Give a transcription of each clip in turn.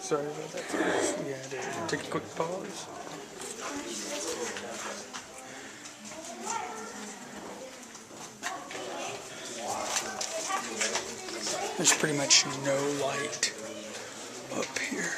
Sorry about that, folks. We had to take a quick pause. There's pretty much no light up here.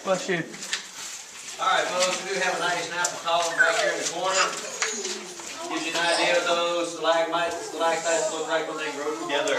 Bless you. Alright folks, we do have a nice apple column back here in the corner. Gives you an idea of those stalagmites, stalactites look like when they grow together.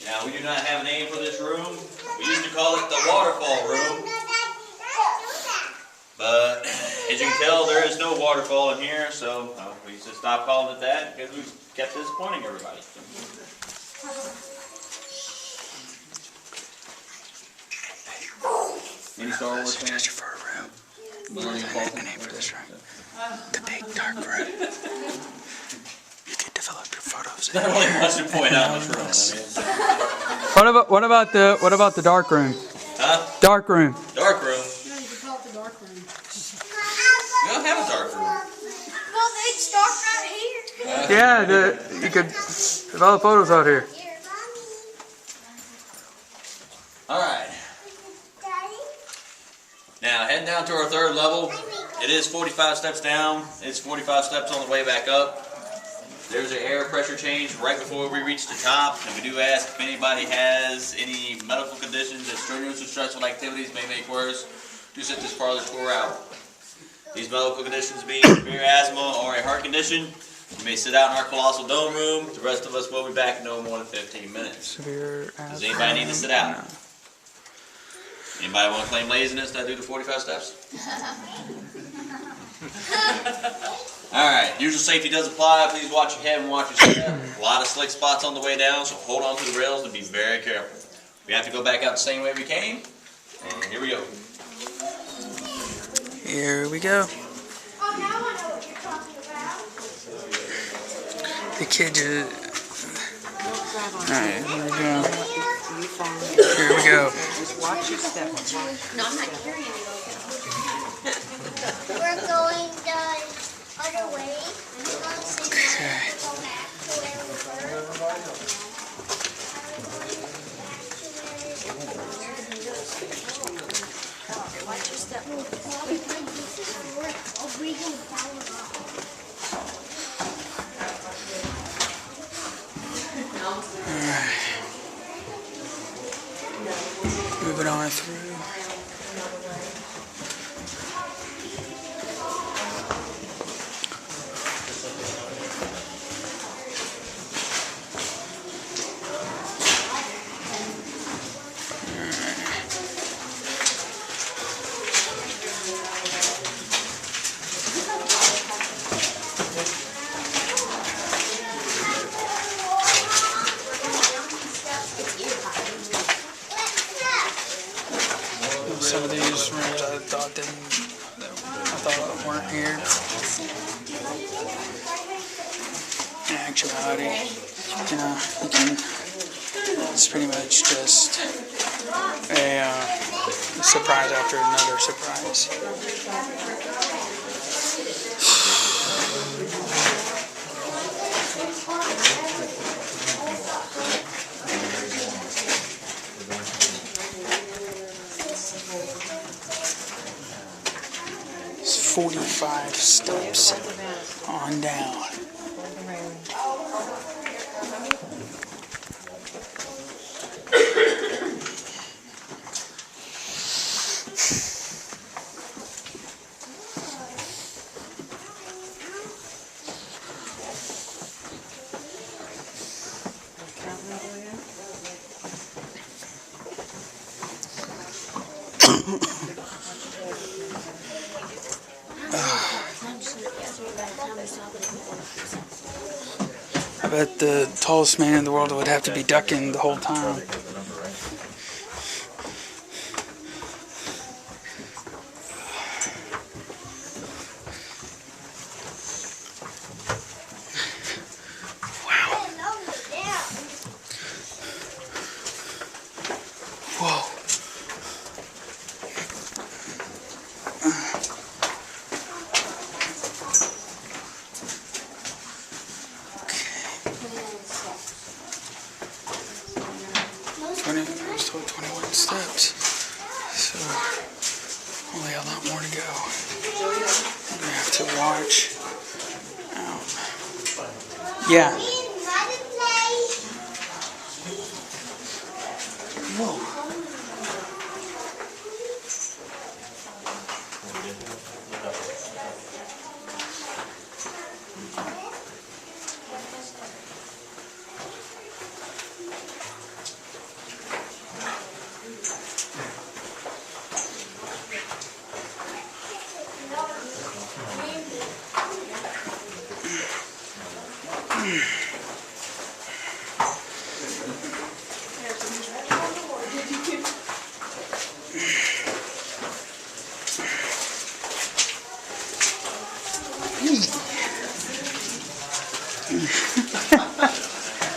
Now we do not have a name for this room. We used to call it the waterfall room. But as you can tell, there is no waterfall in here, so we just stopped calling it that because we kept disappointing everybody. Any Star Wars fans? Suggestion for a room. A name for this room. The Big Dark Room. You can develop your photos. Not really much to point out in this room. What about the dark room? Huh? Dark room. Dark room? No, you can call it the dark room. We don't have a dark room. Well, it's dark right here. Yeah, you could develop photos out here. Alright. Now, heading down to our third level. It is 45 steps down. It's 45 steps on the way back up. There's an air pressure change right before we reach the top. And we do ask if anybody has any medical conditions that strenuous or stressful activities may make worse. Do sit this part of the tour out. These medical conditions being severe asthma or a heart condition, you may sit out in our colossal dome room. The rest of us will be back in no more than 15 minutes. Severe asthma. Does anybody need to sit out? No. Anybody want to claim laziness that do the 45 steps? Alright, usual safety does apply. Please watch your head and watch your step. A lot of slick spots on the way down, so hold on to the rails and be very careful. We have to go back out the same way we came. And here we go. Here we go. Oh, now I know what you're talking about. The kids are... Alright, here we go. Here we go. Just watch your step. No, I'm not carrying it over. We're going the other way. I'm going to see go back to where we were. Watch your step. We can follow Moving on through. Some of these rooms I thought weren't here. In actuality, you can. It's pretty much just a surprise after another surprise. It's 45 steps on down. I bet the tallest man in the world would have to be ducking the whole time. I was told 21 steps. So, only a lot more to go. I'm gonna have to watch. Yeah. Whoa.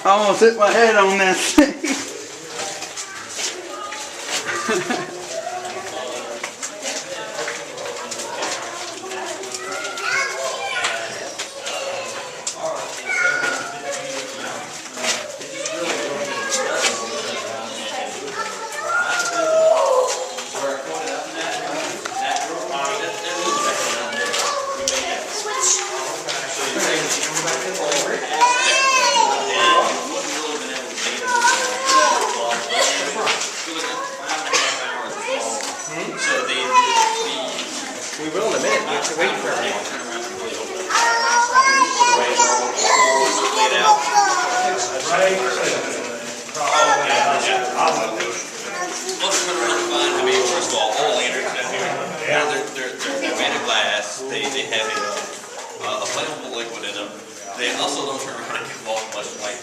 I almost hit my head on that thing. We will in a minute. We have to wait for everyone. First of all, all lanterns down here, they're made of glass. They have a flammable liquid in them. They also don't turn around and give off much light.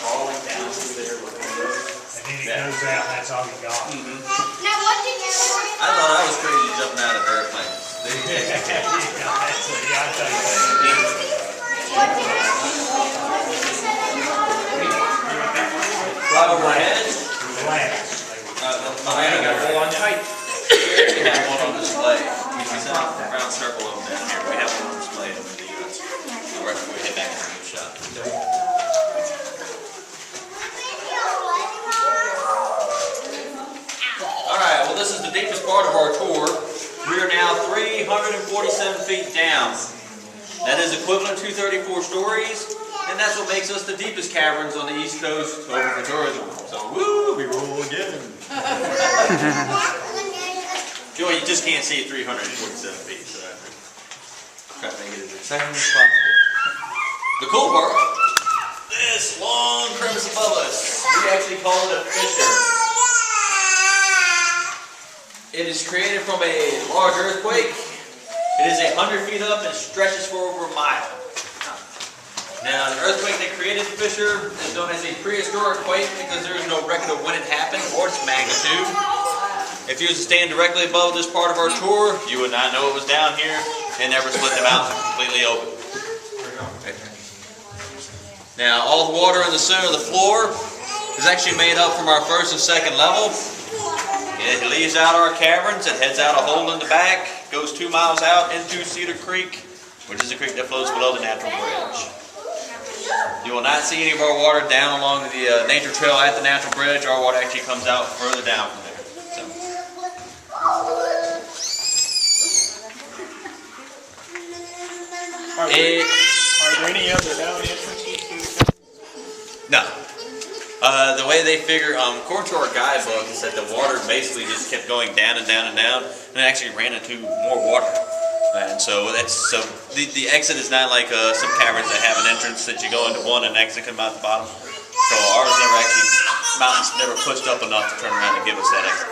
Crawling down through there. And then it goes out, and that's all you got. Now what did you say? I thought I was crazy jumping out of airplanes. Yeah, I'll tell you that. What did you say? Fly over my head. My hand got full on tight. We have one on display. We set up a round circle of them down here. We have one on display over the right before we head back to the shop. Alright, well this is the deepest part of our tour. We are now 347 feet down. That is equivalent to 34 stories, and that's what makes us the deepest caverns on the East Coast open for tourism. So, woo, we roll again. Joey, you just can't see at 347 feet, so I try to make it as exciting as possible. The cool part, this long crevice above us, we actually call it a fissure. It is created from a large earthquake. It is 100 feet up and stretches for over a mile. Now, the earthquake that created the fissure is known as a prehistoric quake because there is no record of when it happened or its magnitude. If you was to stand directly above this part of our tour, you would not know it was down here and never split the mountain completely open. Now, all the water in the center of the floor is actually made up from our first and second level. It leaves out our caverns, it heads out a hole in the back, goes 2 miles out into Cedar Creek, which is a creek that flows below the Natural Bridge. You will not see any of our water down along the nature trail at the Natural Bridge. Our water actually comes out further down from there. So. Are there any other down entrances? No. The way they figure, according to our guidebook, is that the water basically just kept going down and down and down, and it actually ran into more water. And so the exit is not like some caverns that have an entrance that you go into one and exit come out the bottom. So ours mountains never pushed up enough to turn around and give us that exit.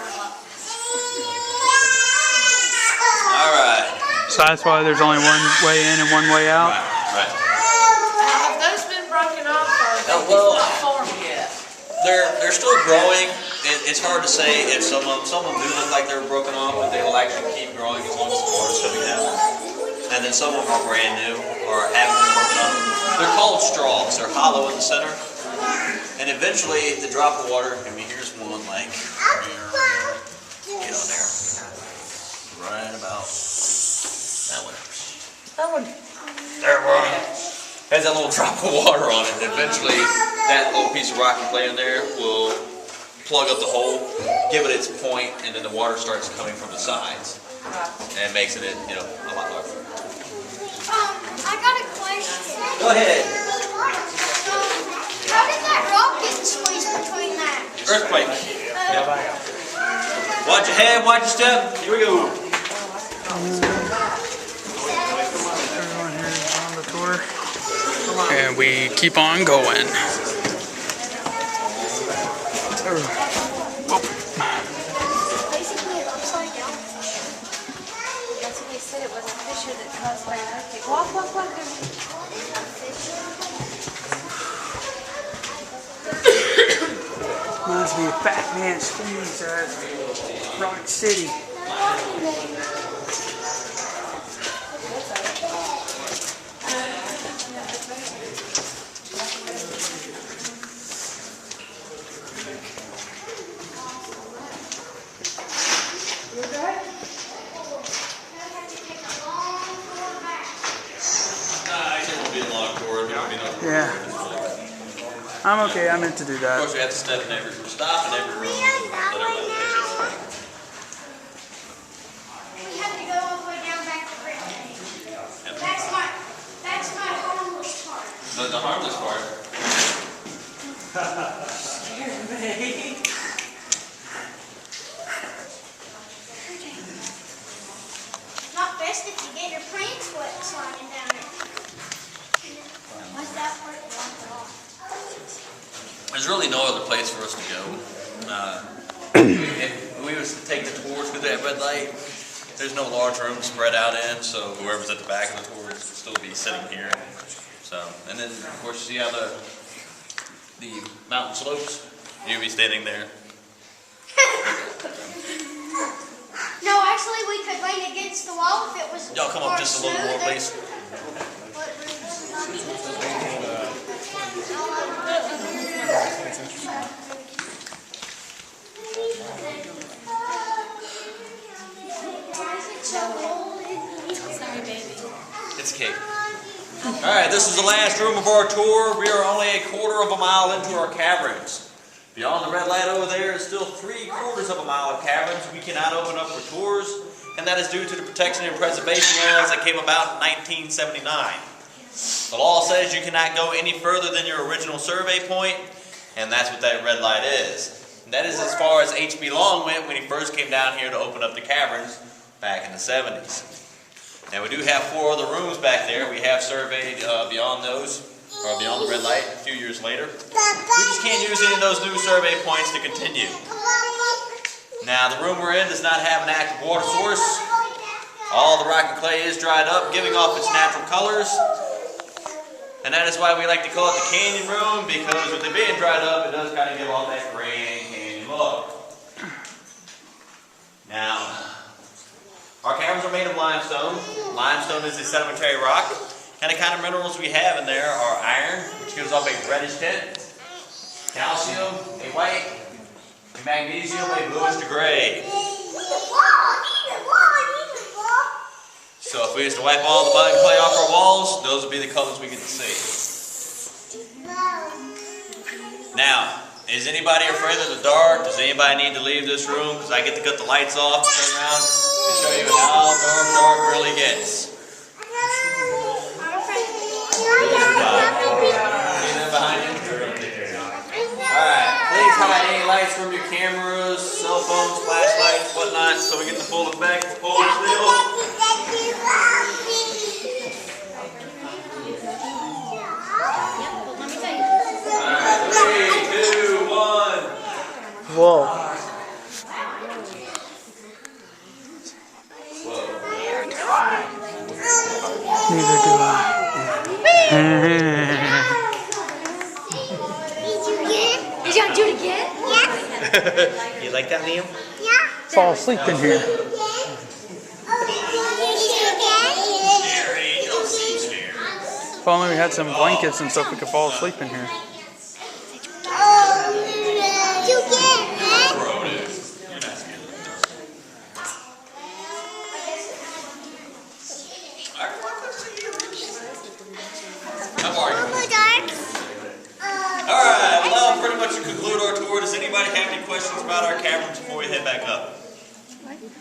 All right. So that's why there's only one way in and one way out? Right. Have those been broken off or Well, not formed yet? they're still growing. It's hard to say if some of them do look like they're broken off, but they will actually keep growing as long as the water's coming down. And then some of them are brand new or haven't been broken off. They're called straws. They're hollow in the center. And eventually, the drop of water, here's one like, get on there. Right about that one. That one. There one. has that little drop of water on it. And eventually, that little piece of rock and clay in there will plug up the hole, give it its point, and then the water starts coming from the sides, and makes it, you know, a lot larger. I got a question. Go ahead. How did that rock get squeezed between that? Earthquake. Yep. Watch your head, watch your step. Here we go. Everyone here is on the tour. And we keep on going. Basically, it's upside down. That's what they said, it was a fissure that caused by an earthquake. Walk. Reminds me of Fat Man Squeeze at Rock City. Yeah. I'm okay, I meant to do Of that. course, we have to stop in every room. Let everybody take it. We have to go all the way down back to Brittany. That's my harmless part. The harmless part. Not best if you get your pants wet sliding down it. What's that part? There's really no other place for us to go. If we was to take the tours through that red light, there's no large room to spread out in, so whoever's at the back of the tours will still be sitting here. So, and then of course you see how the mountain slopes. You'll be standing there. No, actually, we could lean against the wall if it was. Y'all come up just a little more, please. Sorry, baby. It's cake. Alright, this is the last room of our tour. We are only a quarter of a mile into our caverns. Beyond the red light over there is still 3/4 of a mile of caverns we cannot open up for tours, and that is due to the protection and preservation laws that came about in 1979. The law says you cannot go any further than your original survey point, and that's what that red light is. And that is as far as H.B. Long went when he first came down here to open up the caverns back in the 70s. Now we do have 4 other rooms back there. We have surveyed beyond those, or beyond the red light a few years later. We just can't use any of those new survey points to continue. Now the room we're in does not have an active water source. All the rock and clay is dried up, giving off its natural colors. And that is why we like to call it the canyon room, because with it being dried up, it does kind of give off that grand canyon look. Now, our caverns are made of limestone. Limestone is a sedimentary rock, and the kind of minerals we have in there are iron, which gives off a reddish tint, calcium, a white, and magnesium, a bluish to gray. So if we used to wipe all the mud and clay off our walls, those would be the colors we get to see. Now, is anybody afraid of the dark? Does anybody need to leave this room? Because I get to cut the lights off, turn around, and show you how dark really gets. See them behind you? Alright, please hide any lights from your cameras, cell phones, flashlights, whatnot, so we get the full effect. Hold still. Alright, 3, 2, 1. Whoa. Neither do I. Did you do it again? Yeah. You like that, Liam? Yeah. Fall asleep in here. If only we had some blankets and stuff, we could fall asleep in here. How far questions about our caverns before we head back up? Everybody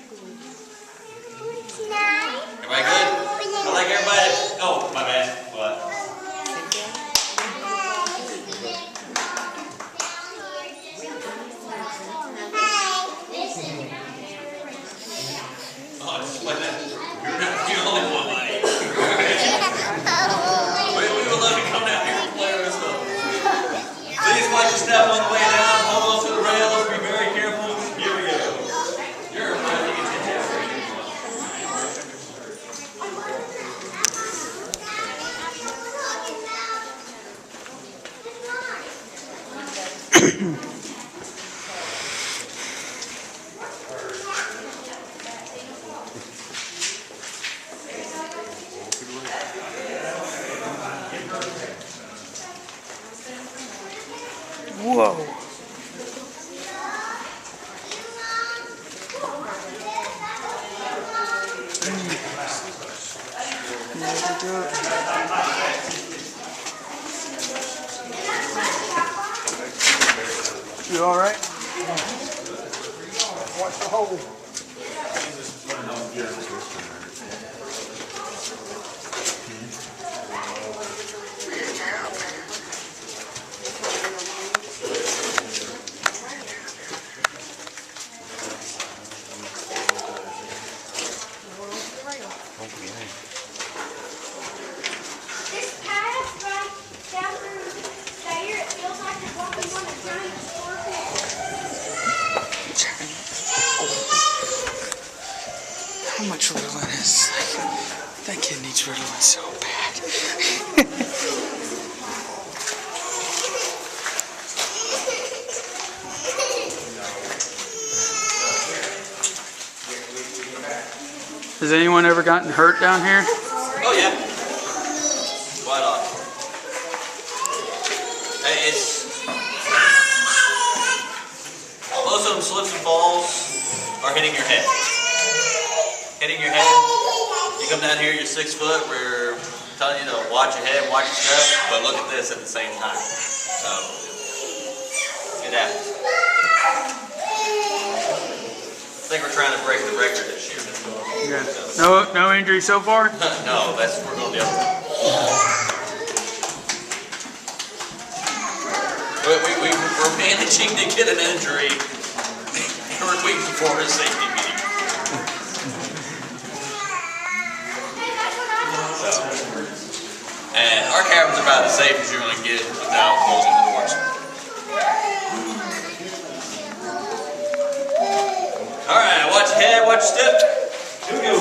good? I like everybody. Oh, my bad. What? Oh, just like that. You're not the only one, buddy. We would love to come down here and play with stuff. Please watch your step on the way down. Hold on to the rails. Be very careful. Here we go. You're a friend. You can take care. Whoa. You all right? Watch the hole. This path right down through there, it feels like you're walking on a giant scorpion. How much Ritalin is? That kid needs Ritalin so bad. Has anyone ever gotten hurt down here? Oh, yeah. Quite often. Hey, most of them slips and falls are hitting your head. Hitting your head. You come down here, you're 6 foot, we're telling you to watch your head, watch your step, but look at this at the same time. So, it happens. I think we're trying to break the record this year. Yeah. No injury so far? No, we're going the other way. We're managing to get an injury every week before a safety meeting. And our cabin's about as safe as you're going to get without closing the doors. All right, watch your head, watch your step. Here we go.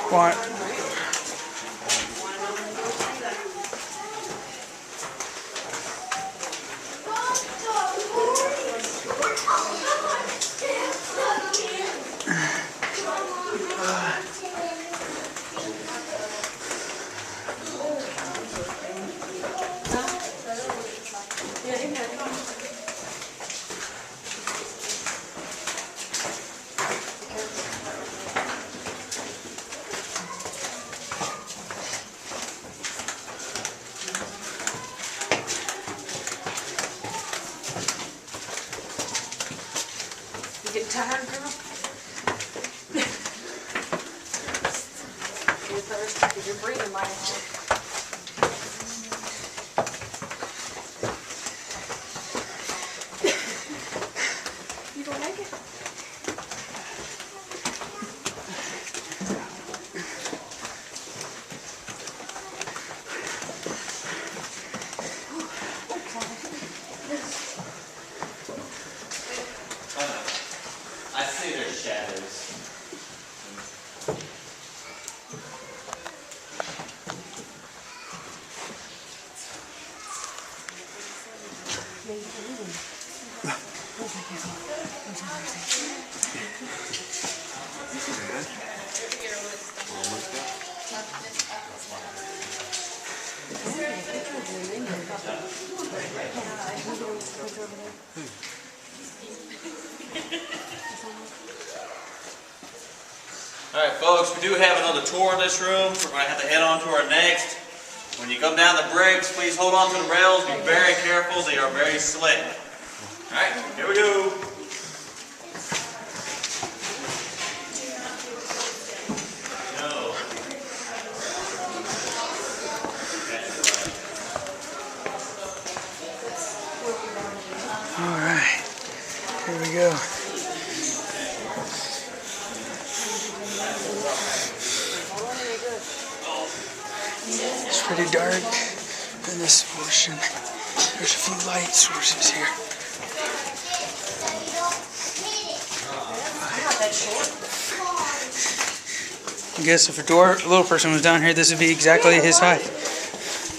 What? You get tired, girl? You're thirsty because you're breathing like hell. You gonna make it? I see there's shadows. Alright folks, we do have another tour in this room. We're going to have to head on to our next. When you come down the bricks, please hold on to the rails. Be very careful. They are very slick. Alright, here we go. Alright, here we go. It's pretty dark in this portion. There's a few light sources here. I guess if a little person was down here, this would be exactly his height.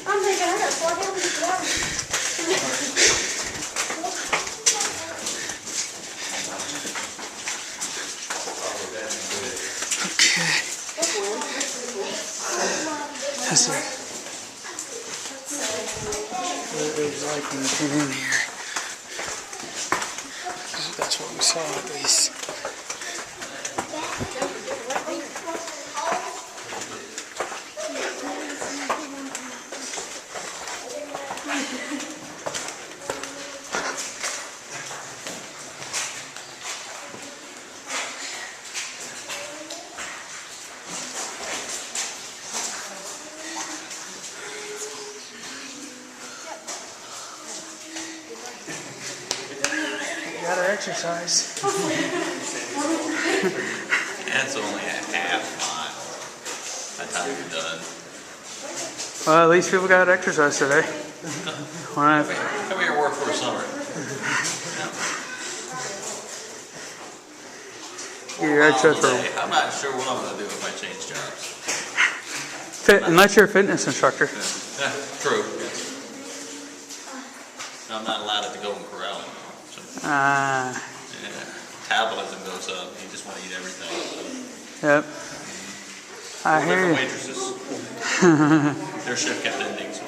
I'm thinking I gotta slow down with the water. Okay. That's it. What it was like when we came in here. That's what we saw at least. Gotta exercise. That's only a half mile. By the time you're done. Well, at least people got exercise today. Alright. Come here and work for a summer. Get your exercise for I'm not sure what I'm going to do if I change jobs. unless you're a fitness instructor. True. I'm not allowed at the Golden Corral anymore. So, Ah, yeah, metabolism goes up. You just want to eat everything. yep. I Different hear you. waitresses. Their shift kept ending. So.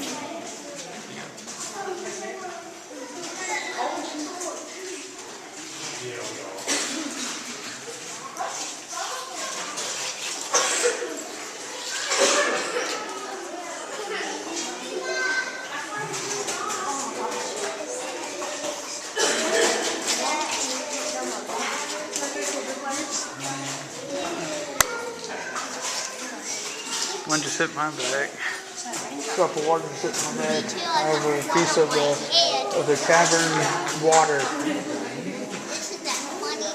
One just hit my bag. A cup of water just hit my bag. I have a piece of the cavern water. Isn't that funny?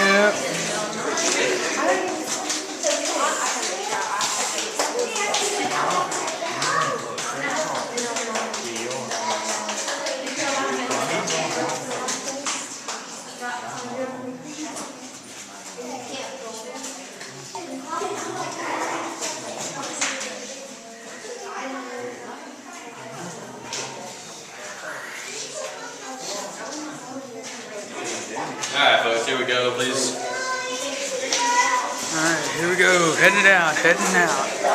Yeah. Alright folks, here we go, please. Alright, here we go. Heading out, heading out.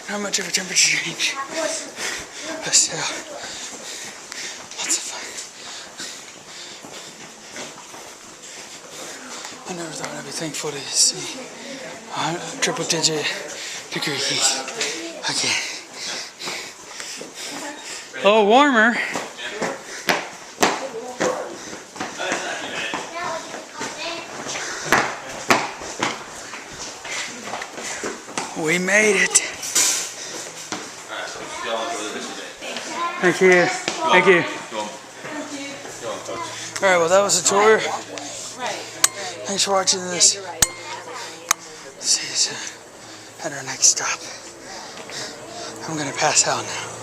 Not much of a temperature change, but still, lots of fun. I never thought I'd be thankful to see triple digit degrees again. A little warmer. We made it. Thank you. Thank you. Alright, well that was a tour. Thanks for watching this. See you soon at our next stop. I'm gonna pass out now.